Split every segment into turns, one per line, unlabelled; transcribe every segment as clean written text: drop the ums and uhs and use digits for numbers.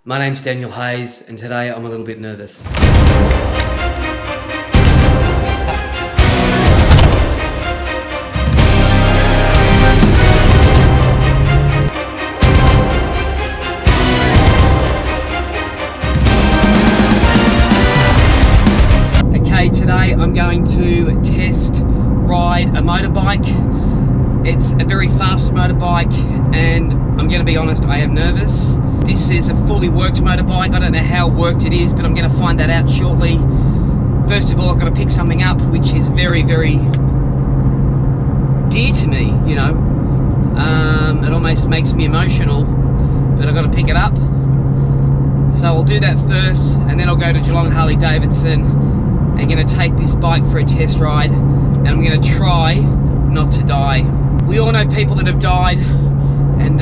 My name's Daniel Hayes, and today I'm a little bit nervous. Okay, today I'm going to test ride a motorbike. It's a very fast motorbike, and I'm going to be honest, I am nervous. This is a fully worked motorbike. I don't know how worked it is, but I'm going to find that out shortly. First of all, I've got to pick something up which is very, very dear to me, you know. It almost makes me emotional, but I've got to pick it up. So I'll do that first, and then I'll go to Geelong Harley Davidson and going to take this bike for a test ride, and I'm going to try not to die. We all know people that have died, and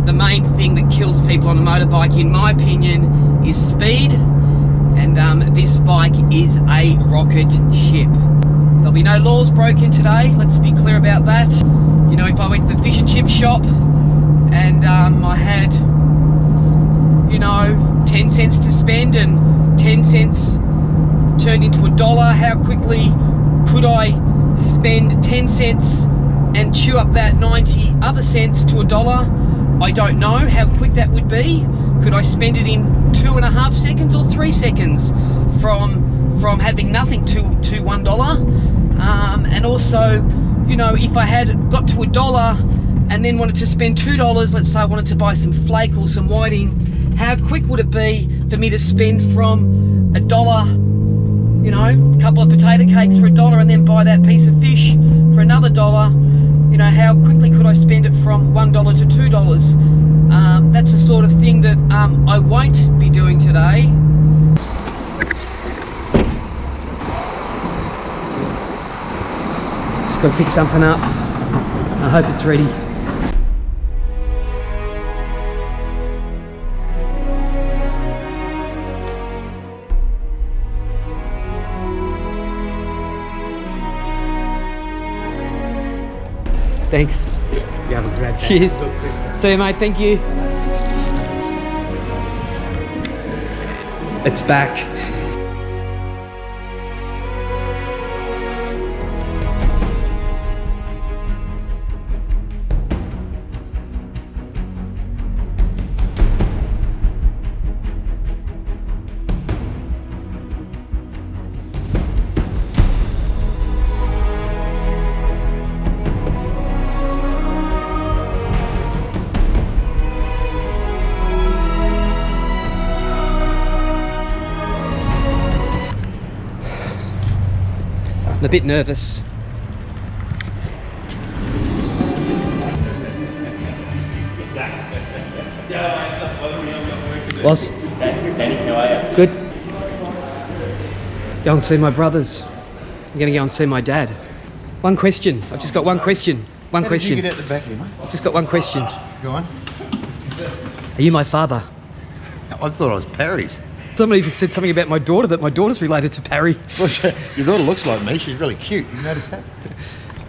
the main thing that kills people on a motorbike, in my opinion, is speed, and this bike is a rocket ship. There'll be no laws broken today, let's be clear about that. You know, if I went to the fish and chip shop and I had, you know, 10 cents to spend and 10 cents turned into $1, how quickly could I spend 10 cents and chew up that 90 other cents to $1? I don't know how quick that would be. Could I spend it in 2.5 seconds or 3 seconds from having nothing to $1? And also, you know, if I had got to $1 and then wanted to spend $2, let's say I wanted to buy some flake or some whiting, how quick would it be for me to spend from $1, you know, a couple of potato cakes for $1 and then buy that piece of fish for another $1? You know, how quickly could I spend it from $1 to $2? That's the sort of thing that I won't be doing today. Just got to pick something up. I hope it's ready. Thanks.
You have a great day.
Cheers. See you, mate. Thank you. It's back. I'm a bit nervous. Boss?
Danny, how are you?
Good. Go and see my brothers. I'm going to go and see my dad. One question. I've just got one question. One
How
question.
did you get out the back here, mate?
I've just got one question.
Go on.
Are you my father?
I thought I was Perry's.
Somebody even said something about my daughter, that my daughter's related to Parry.
Your daughter looks like me. She's really cute. You noticed that?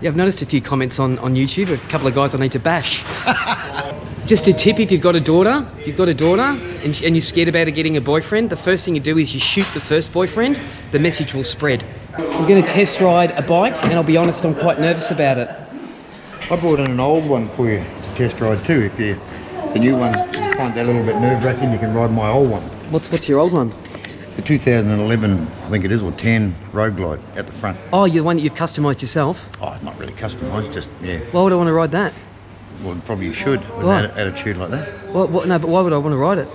Yeah, I've noticed a few comments on YouTube, a couple of guys I need to bash. Just a tip, if you've got a daughter, and you're scared about her getting a boyfriend, the first thing you do is you shoot the first boyfriend, the message will spread. We're going to test ride a bike, and I'll be honest, I'm quite nervous about it.
I brought in an old one for you to test ride too. If the new ones you find that a little bit nerve-wracking, you can ride my old one.
What's your old one?
The 2011, I think it is, or 10 Road Glide at the front.
Oh, you're the one that you've customised yourself?
Oh, it's not really customised, just, yeah.
Why would I want to ride that?
Well, probably you should with an attitude like that.
No, but why would I want to ride it?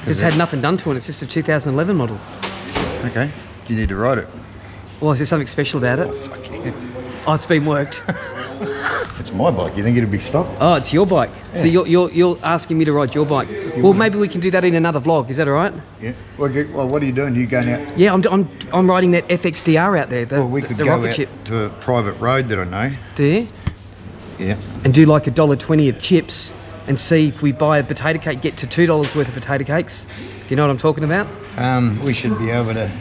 It's had nothing done to it. It's just a 2011 model.
Okay, you need to ride it.
Well, is there something special about it?
Oh, fuck yeah.
Oh, it's been worked.
It's my bike. You think it'd be stopped?
Oh, it's your bike. Yeah. So you're asking me to ride your bike. Well, maybe we can do that in another vlog. Is that all right?
Yeah. Well, what are you doing? You going out?
Yeah, I'm riding that Fxdr out there.
We could go out to a private road that I know.
Do you?
Yeah.
And do like $1.20 of chips, and see if we buy a potato cake, get to $2 worth of potato cakes. Do you know what I'm talking about?
We should be able to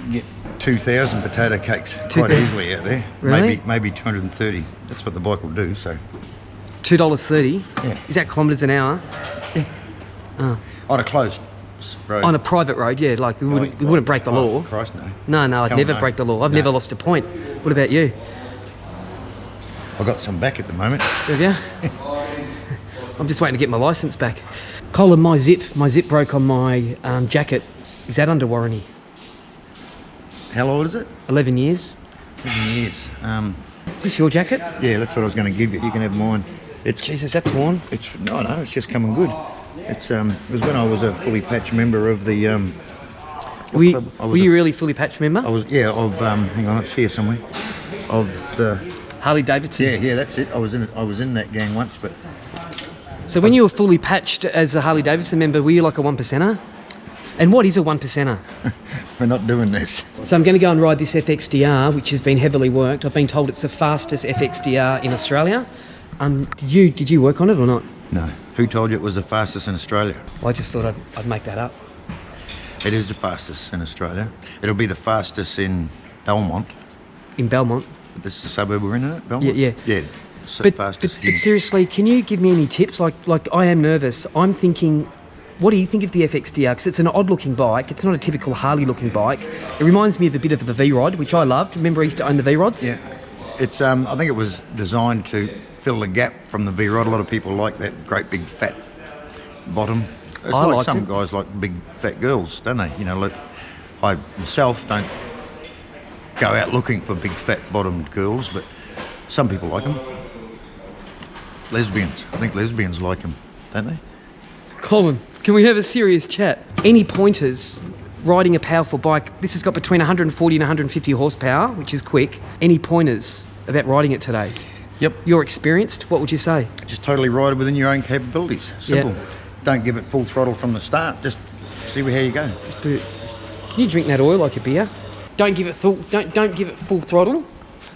get 2,000 potato cakes quite easily out there.
Really?
Maybe 230. That's what the bike will do. So.
$2.30.
Yeah.
Is that kilometres an hour? Yeah.
Oh. On a closed road.
On a private road, yeah. Like we wouldn't break the law.
Christ, no.
No, I'd never break the law. I've never lost a point. What about you?
I've got some back at the moment.
Have you? I'm just waiting to get my licence back. Colin, my zip broke on my jacket. Is that under warranty?
How old is it?
11 years.
11 years.
Is this your jacket?
Yeah, that's what I was going to give you. You can have mine.
Jesus, that's worn.
No, it's just coming good. It was when I was a fully patched member of the.
Were you really fully patched member?
I was, yeah. Hang on, it's here somewhere. Of the
Harley Davidson.
Yeah, that's it. I was in that gang once, but.
So when you were fully patched as a Harley Davidson member, were you like a 1%er? And what is a 1%er?
We're not doing this.
So I'm going to go and ride this Fxdr, which has been heavily worked. I've been told it's the fastest Fxdr in Australia. Did you work on it or not?
No. Who told you it was the fastest in Australia?
Well, I just thought I'd make that up.
It is the fastest in Australia. It'll be the fastest in Belmont.
In Belmont?
This is the suburb we're in, isn't it? Belmont?
Yeah.
Yeah.
But seriously, can you give me any tips? Like I am nervous. I'm thinking, what do you think of the Fxdr? Because it's an odd-looking bike. It's not a typical Harley-looking bike. It reminds me of a bit of the V-Rod, which I loved. Remember I used to own the V-Rods?
Yeah. It's I think it was designed to fill the gap from the V-Rod. A lot of people like that great big fat bottom. It's like some guys like big fat girls, don't they? You know, like I myself don't go out looking for big fat bottomed girls, but some people like them. Lesbians. I think lesbians like them, don't they?
Colin, can we have a serious chat? Any pointers riding a powerful bike? This has got between 140 and 150 horsepower, which is quick. Any pointers about riding it today?
Yep.
You're experienced, what would you say?
Just totally ride it within your own capabilities. Simple.
Yeah.
Don't give it full throttle from the start. Just see how you go.
Can you drink that oil like a beer? Don't give it full throttle.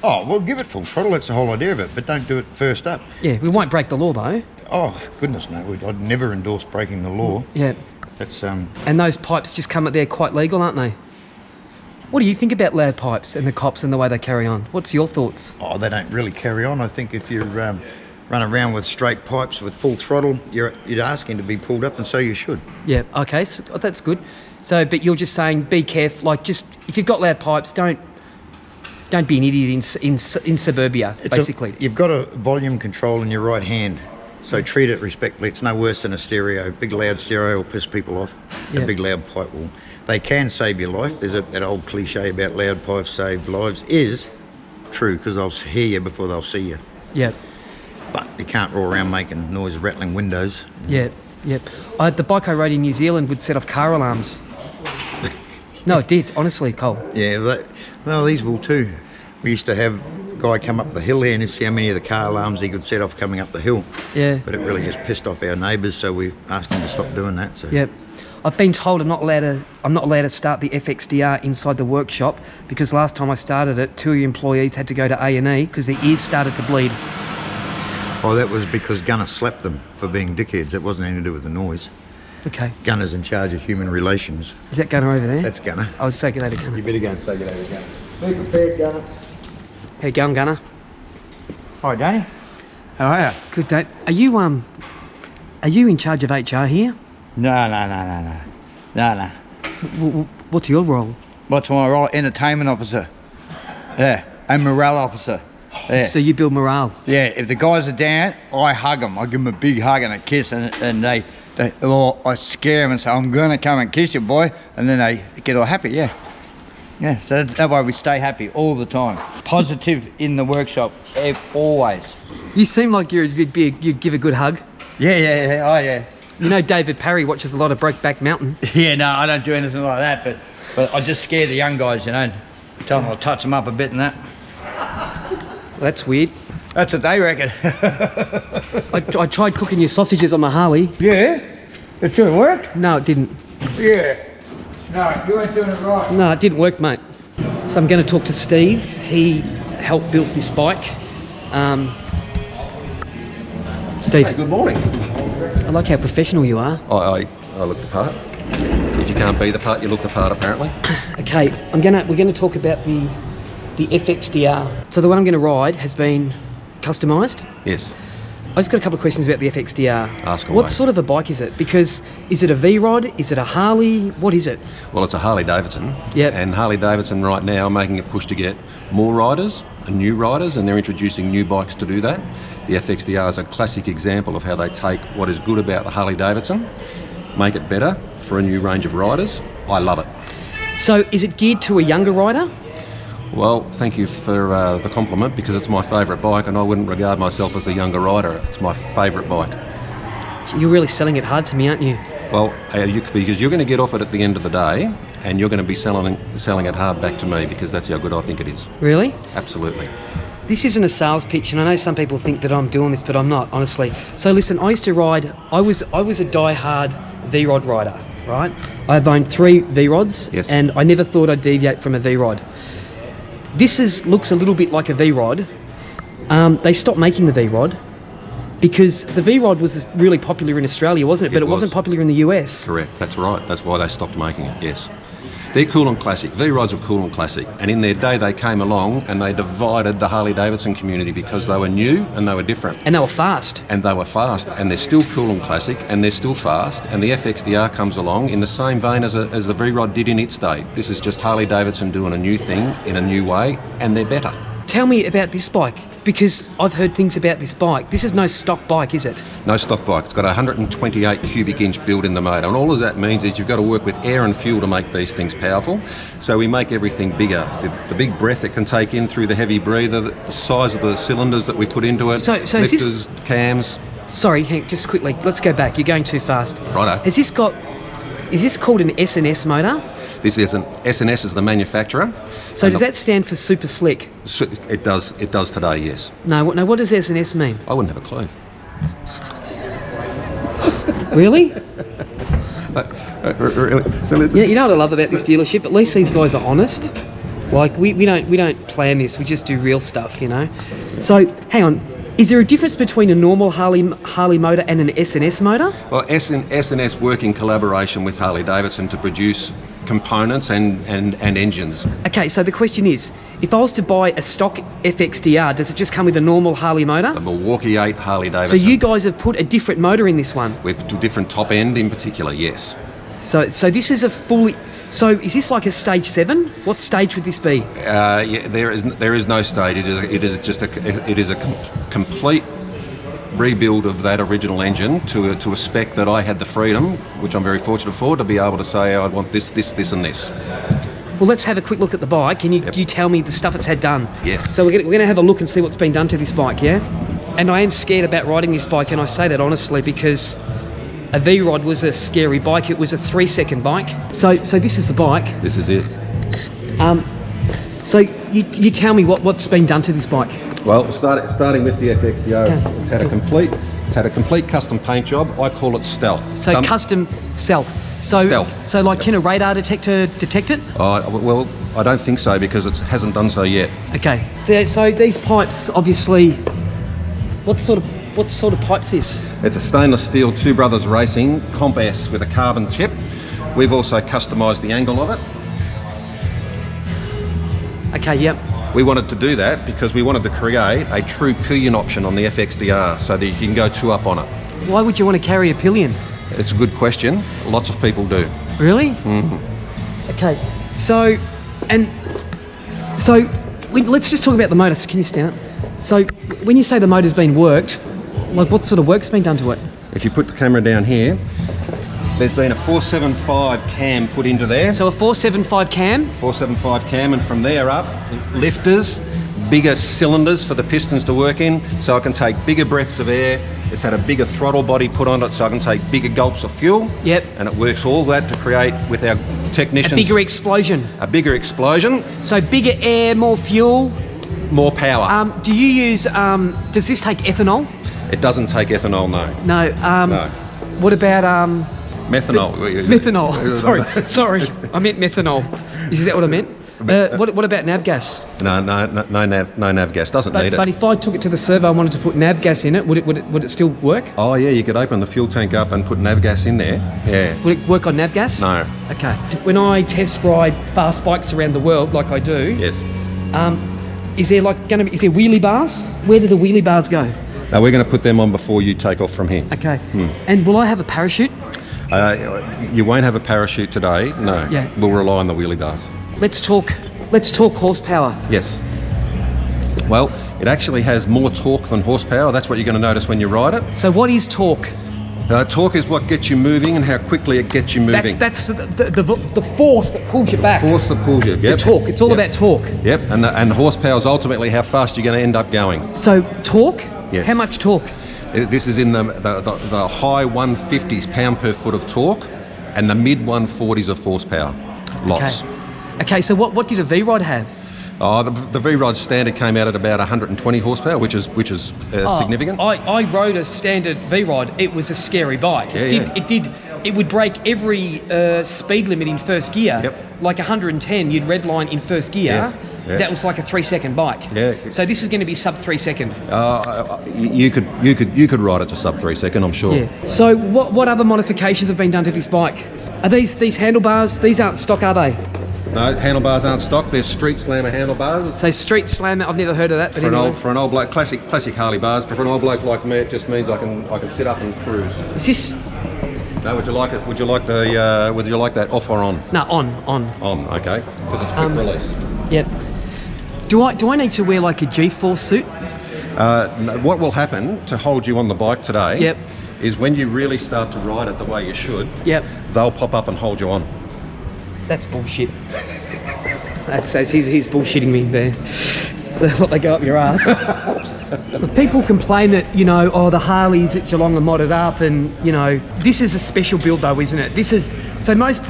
Oh, well, give it full throttle. That's the whole idea of it. But don't do it first up.
Yeah, we won't break the law though.
Oh, goodness no. I'd never endorse breaking the law.
Yeah.
That's
And those pipes just come up there quite legal, aren't they? What do you think about loud pipes and the cops and the way they carry on? What's your thoughts?
Oh, they don't really carry on. I think if you run around with straight pipes with full throttle, you're asking to be pulled up, and so you should.
Yeah. Okay. So that's good. So, but you're just saying, be careful. Like, just if you've got loud pipes, don't be an idiot in suburbia. Basically,
you've got a volume control in your right hand, so treat it respectfully. It's no worse than a stereo. Big loud stereo will piss people off.
Yeah.
A big loud pipe will. They can save your life. There's that old cliche about loud pipes save lives is true, because they'll hear you before they'll see you.
Yeah.
But you can't roll around making noise, rattling windows.
Yeah. Yeah. The bike I rode in New Zealand would set off car alarms. No, it did, honestly, Cole.
Yeah, well, these will too. We used to have a guy come up the hill here and you see how many of the car alarms he could set off coming up the hill.
Yeah.
But it really just pissed off our neighbours, so we asked him to stop doing that. So.
Yep. I've been told I'm not allowed to start the Fxdr inside the workshop, because last time I started it, 2 employees had to go to A&E because their ears started to bleed.
Oh, that was because Gunner slapped them for being dickheads. It wasn't anything to do with the noise. there.
Okay.
Gunner's in charge of human relations.
Is that Gunner over there?
That's Gunner.
I'll say good day to Gunner.
You better go and say good day to Gunner. Be prepared, Gunner.
How you going, Gunner?
Hi, Danny.
How are you? Good day. Are you in charge of HR here?
No.
What's your role?
What's my role? Entertainment officer. Yeah, and morale officer. Yeah.
So you build morale?
Yeah, if the guys are down, I hug them. I give them a big hug and a kiss, and they or I scare them and say, I'm going to come and kiss you, boy. And then they get all happy, yeah. Yeah, so that way we stay happy all the time. Positive in the workshop, always.
You seem like you'd give a good hug.
Yeah, oh yeah.
You know David Parry watches a lot of Brokeback Mountain.
Yeah, no, I don't do anything like that, but I just scare the young guys, you know. Tell them I'll touch them up a bit and that.
Well, that's weird.
That's what they reckon.
I tried cooking your sausages on my Harley.
Yeah? It should have worked?
No, it didn't.
Yeah. No, you weren't doing it right.
No, it didn't work, mate. So I'm going to talk to Steve. He helped build this bike. Steve.
Hey, good morning.
I like how professional you are.
I look the part. If you can't be the part, you look the part, apparently.
Okay, we're gonna talk about the Fxdr. So the one I'm gonna ride has been customised.
Yes.
I just got a couple of questions about the Fxdr.
Ask away.
What sort of a bike is it? Because is it a V-Rod? Is it a Harley? What is it?
Well, it's a Harley Davidson.
Yep.
And Harley Davidson right now are making a push to get more riders and new riders, and they're introducing new bikes to do that. The Fxdr is a classic example of how they take what is good about the Harley Davidson, make it better for a new range of riders. I love it.
So is it geared to a younger rider?
Well, thank you for the compliment, because it's my favourite bike, and I wouldn't regard myself as a younger rider. It's my favourite bike.
You're really selling it hard to me, aren't you?
Well, because you're going to get off it at the end of the day, and you're going to be selling it hard back to me, because that's how good I think it is.
Really?
Absolutely.
This isn't a sales pitch, and I know some people think that I'm doing this, but I'm not, honestly. So listen, I used to ride, I was a die-hard V-Rod rider, right? I've owned 3 V-Rods,
yes.
And I never thought I'd deviate from a V-Rod. This looks a little bit like a V-Rod. They stopped making the V-Rod because the V-Rod was really popular in Australia, wasn't it? But it wasn't popular in the US.
Correct, that's right. That's why they stopped making it, yes. They're cool and classic. V-Rods are cool and classic. And in their day, they came along and they divided the Harley-Davidson community because they were new and they were different.
And they were fast.
And they were fast. And they're still cool and classic, and they're still fast. And the Fxdr comes along in the same vein as the V-Rod did in its day. This is just Harley-Davidson doing a new thing in a new way, and they're better.
Tell me about this bike, because I've heard things about this bike. This is no stock bike, is it?
No stock bike. It's got a 128 cubic inch build in the motor, and all of that means is you've got to work with air and fuel to make these things powerful. So we make everything bigger. The big breath it can take in through the heavy breather, the size of the cylinders that we put into it,
so
lifters, cams.
Sorry, Hank, just quickly, let's go back. You're going too fast.
Righto.
Is this called an S&S motor?
This is an S&S is the manufacturer.
So does that stand for super slick?
It does today, yes.
No, what does S&S mean?
I wouldn't have a clue.
Really?
Really? So let's...
You know what I love about this dealership? At least these guys are honest. Like we don't plan this, we just do real stuff, you know? So, hang on. Is there a difference between a normal Harley motor and an S&S motor?
Well, S&S work in collaboration with Harley-Davidson to produce components and engines.
Okay, so the question is, if I was to buy a stock Fxdr, does it just come with a normal Harley motor?
The Milwaukee 8 Harley-Davidson.
So you guys have put a different motor in this one?
With a different top end in particular, yes.
So this is a fully... So is this like a stage 7? What stage would this be?
Yeah, there is no stage. It is a complete rebuild of that original engine to a spec that I had the freedom, which I'm very fortunate for, to be able to say I want this, and this.
Well, let's have a quick look at the bike. Can you tell me the stuff it's had done?
Yes.
So we're going to have a look and see what's been done to this bike, yeah? And I am scared about riding this bike, and I say that honestly because a V-Rod was a scary bike. It was a 3-second bike. So this is the bike.
This is it.
So you tell me what's been done to this bike.
Well, starting with the Fxdr, it's had a complete custom paint job. I call it stealth.
So custom stealth.
Stealth.
So like, can a radar detector detect it?
Well, I don't think so because it hasn't done so yet.
Okay. So these pipes, obviously, what sort of what sort of pipe's this?
It's a stainless steel Two Brothers Racing Comp S with a carbon tip. We've also customised the angle of it.
Okay, yep.
We wanted to do that because we wanted to create a true pillion option on the Fxdr so that you can go 2 up on it.
Why would you want to carry a pillion?
It's a good question. Lots of people do.
Really?
Mm-hmm.
Okay, so let's just talk about the motor. Can you stand up? So when you say the motor's been worked, like what sort of work's been done to it?
If you put the camera down here, there's been a 475 cam put into there.
So a 475 cam?
475 cam, and from there up, lifters, bigger cylinders for the pistons to work in, so I can take bigger breaths of air. It's had a bigger throttle body put on it, so I can take bigger gulps of fuel.
Yep.
And it works all that to create, with our technicians...
A bigger explosion.
A bigger explosion.
So bigger air, more fuel.
More power.
Do you use, does this take ethanol?
It doesn't take ethanol, no.
No.
No.
What about...
Methanol.
Methanol. Sorry. I meant methanol. Is that what I meant? What about nav gas?
No nav gas. Doesn't need it.
But if I took it to the servo and wanted to put nav gas in it, would it still work?
Oh yeah, you could open the fuel tank up and put nav gas in there. Yeah.
Would it work on nav gas?
No.
Okay. When I test ride fast bikes around the world, like I do,
yes.
Is there wheelie bars? Where do the wheelie bars go?
No, we're going to put them on before you take off from here.
Okay. And will I have a parachute?
You won't have a parachute today. No.
Yeah.
We'll rely on the wheelie bars.
Let's talk horsepower.
Yes. Well, it actually has more torque than horsepower. That's what you're going to notice when you ride it.
So what is torque?
Torque is what gets you moving and how quickly it gets you moving.
That's the force that pulls you back.
Force that pulls you. Yep.
The torque. It's all about torque.
Yep. And horsepower is ultimately how fast you're going to end up going.
So torque?
Yes.
How much torque?
This is in the high 150s pound per foot of torque and the mid 140s of horsepower. Lots.
Okay, so what did a V-Rod have?
Oh, the V-Rod standard came out at about 120 horsepower, which is significant.
I rode a standard V-Rod. It was a scary bike. It would break every speed limit in first gear.
Yep.
Like 110, you'd redline in first gear.
Yes. Yeah.
That was like a 3-second bike.
Yeah.
So this is going to be sub 3 second.
You could ride it to sub 3 second, I'm sure.
Yeah. So what other modifications have been done to this bike? Are these handlebars? These aren't stock, are they?
No, handlebars aren't stock. They're street slammer handlebars.
So street slammer, I've never heard of that. But
for an old bloke, classic Harley bars. For an old bloke like me, it just means I can sit up and cruise.
Is this?
No, would you like it? Would you like that off or on?
No, on.
On, okay. Because it's quick release.
Yep. Do I need to wear like a G-force suit?
No, what will happen to hold you on the bike today?
Yep.
Is when you really start to ride it the way you should.
Yep.
They'll pop up and hold you on.
That's bullshit. He's bullshitting me there. So what, they go up your ass. People complain that, the Harleys at Geelong are modded up, and this is a special build though, isn't it? So most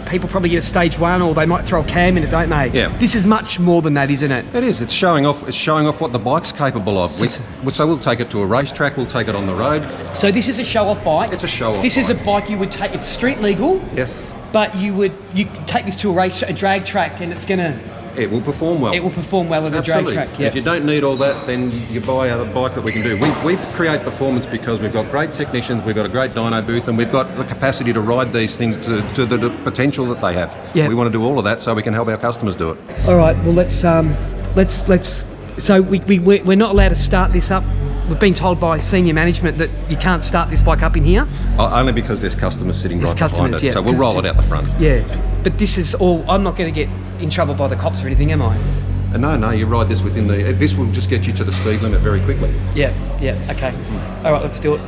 people probably get a stage 1, or they might throw a cam in it, don't they?
Yeah.
This is much more than that, isn't it?
It is. It's showing off what the bike's capable of. So we'll take it to a racetrack. We'll take it on the road. So
this is a show-off bike.
It's a show-off.
This is a bike you would take. It's street legal.
Yes.
But you take this to a drag track, and it's gonna.
It will perform well.
It will perform well at a drag track. Yep.
If you don't need all that, then you buy a bike that we can do. We create performance because we've got great technicians, we've got a great dyno booth, and we've got the capacity to ride these things to the potential that they have.
Yep.
We want to do all of that so we can help our customers do it.
All right. Well, let's. So we're not allowed to start this up. We've been told by senior management that you can't start this bike up in here.
Only because there's customers sitting right behind it.
Yeah,
so we'll roll it out the front.
Yeah. But this is all. I'm not going to get in trouble by the cops or anything, am I?
No, you ride this this will just get you to the speed limit very quickly.
Yeah, okay. All right, let's do it.